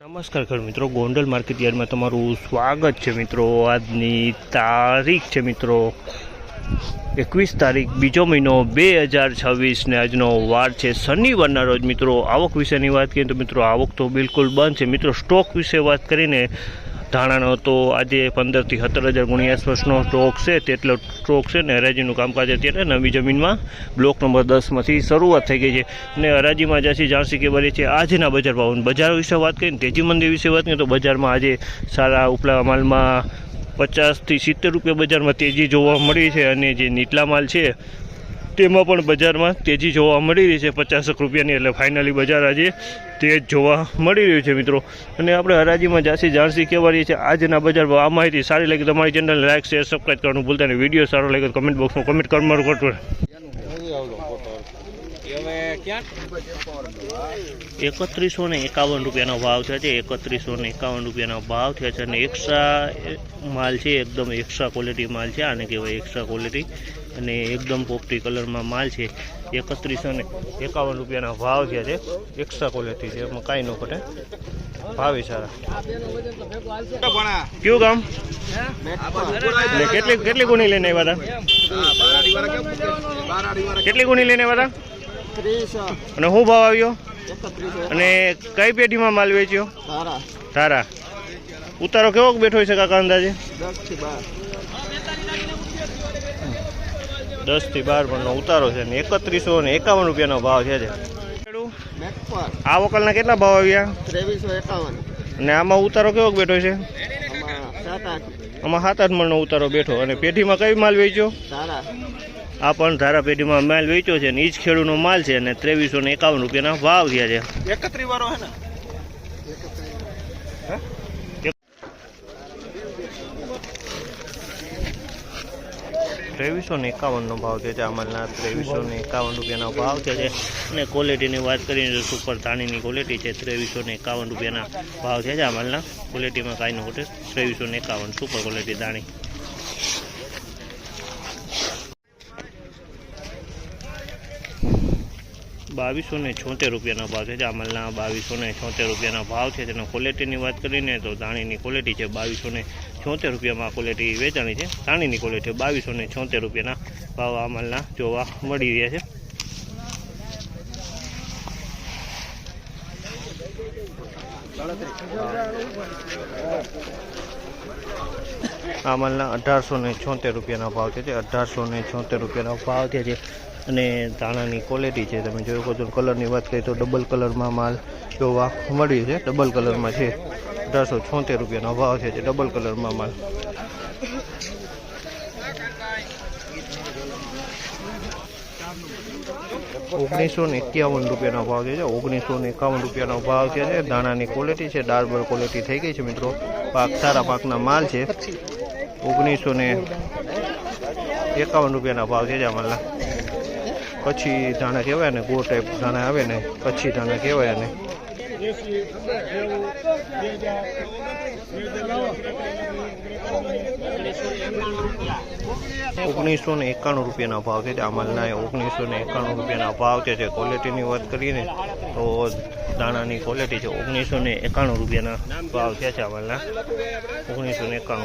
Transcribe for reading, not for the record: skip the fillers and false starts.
નમસ્કાર ખેડૂત મિત્રો, ગોંડલ માર્કેટ યાર્ડમાં તમારું સ્વાગત છે મિત્રો। આજની તારીખ છે મિત્રો 21 તારીખ બીજો મહિનો 2026 ને આજનો વાર છે શનિવારના રોજ। મિત્રો આવક વિશેની વાત કરીએ તો મિત્રો આવક તો બિલકુલ બંધ છે મિત્રો। સ્ટોક વિશે વાત કરીને ધાણાનો તો આજે 15 થી 17,000 ગુણી આસપાસનો સ્ટોક છે, તેટલો સ્ટોક છે ને હરાજીનું કામકાજ અત્યારે નવી જમીનમાં બ્લોક નંબર 10માંથી શરૂઆત થઈ ગઈ છે અને હરાજીમાં જાણસી કે બરી છે આજના બજાર ભાવ। બજાર વિશે વાત કરીએ તેજી મંદી વિશે વાત કરીએ તો બજારમાં આજે સારા ઉપલા માલમાં 50 થી 70 રૂપિયા બજારમાં તેજી જોવા મળી છે અને જે નીચલા માલ છે તેમાં પણ બજારમાં તેજી જોવા મળી રહી છે 50 રૂપિયાની। એટલે ફાઇનલી બજાર આજે તેજ જોવા મળી રહ્યું છે મિત્રો। અને આપણે હરાજીમાં જાણસી કહેવા રહીએ છીએ આજના બજાર ભાવ। આ માહિતી સારી લાગી તો અમારી ચેનલને લાઈક શેર સબસ્ક્રાઈબ કરવાનું ભૂલતા નહીં। વિડીયો સારો લાગે તો કમેન્ટ બોક્સમાં કમેન્ટ કરવાનું કરતો। 3151 રૂપિયાનો ભાવ થયો છે। 3151 રૂપિયાનો ભાવ થયા છે અને એક્સ્ટ્રા માલ છે, એકદમ એક્સ્ટ્રા ક્વોલિટી માલ છે, આને કહેવાય એક્સ્ટ્રા ક્વોલિટી અને એકદમ પોપટી કલરમાં માલ છે। 3151 રૂપિયાના ભાવ થયા છે, એક્સ્ટ્રા ક્વોલિટી છે, એમાં કાંઈ ન ઘટે, ભાવે સારા। કયું ગામ કેટલી ગુણી લઈને આવ્યા હતા? કેટલી ગુણી લઈને આવ્યા હતા અને શું ભાવ આવ્યો અને કઈ પેઢીમાં માલ વેચ્યો? તારા ઉતારો કેવો બેઠો છે કાકા અંદાજે? 10 થી 12 પણ ઉતારો છે ને 3151 રૂપિયાનો ભાવ છે। આ વકલના કેટલા ભાવ આવ્યા? 2351 અને આમાં ઉતારો કેવો બેઠો છે? આમાં 7-8 મણનો ઉતારો બેઠો અને પેઢીમાં કઈ માલ વેચ્યો? આ પણ ધારા પેઢીમાં માલ વેચ્યો છે ને એ જ ખેડૂતનો માલ છે અને 2351 રૂપિયાના ભાવ થયા છે। 31 વાળો હે ને 2351 નો ભાવ છે અમલના। 2351 રૂપિયાના ભાવ છે અને ક્વોલિટીની વાત કરીએ તો સુપર ધાણીની ક્વોલિટી છે। 2351 રૂપિયાના ભાવ છે અમલના। ક્વોલિટીમાં કાંઈ ન ઘટે, 2351 સુપર ક્વોલિટી ધાણી। ₹2276 રૂપિયાનો ભાવ છે અમલના। ₹2276 રૂપિયાના ભાવ છે તેનો ક્વોલિટીની વાત કરીને તો ધાણીની ક્વોલિટી છે। 2276 રૂપિયામાં ક્વોલિટી વેચાણી છે, ધાણીની ક્વોલિટી। 2276 રૂપિયાના ભાવ અમલના જોવા મળી રહ્યા છે। અમલના 1876 રૂપિયાના ભાવ છે। 1876 રૂપિયાનો ભાવ છે અને ધાણાની ક્વોલિટી છે, તમે જોઈ શકો છો। કલરની વાત કરીએ તો ડબલ કલરમાં માલ જોવા મળી છે, ડબલ કલરમાં છે। 1876 રૂપિયાનો ભાવ છે ડબલ કલરમાં માલ। ₹1951 રૂપિયાનો ભાવ છે। 1951 રૂપિયાનો ભાવ છે। દાણાની ક્વોલિટી છે, ડાર્બર ક્વોલિટી થઈ ગઈ છે મિત્રો। પાક સારા પાકના માલ છે। 1951 રૂપિયાના ભાવ છે અમલના। કચ્છી ધાણા કહેવાય ને, ગોળ ટાઈપ ધાણા આવે ને, કચ્છી ધાણા કહેવાય ને। ₹1991 રૂપિયાના ભાવ છે અમલના। 1991 રૂપિયાના ભાવ છે। ક્વોલિટીની વાત કરીએ ને તો દાણાની ક્વોલિટી છે। 1991 રૂપિયાના ભાવ છે અમલના। 1991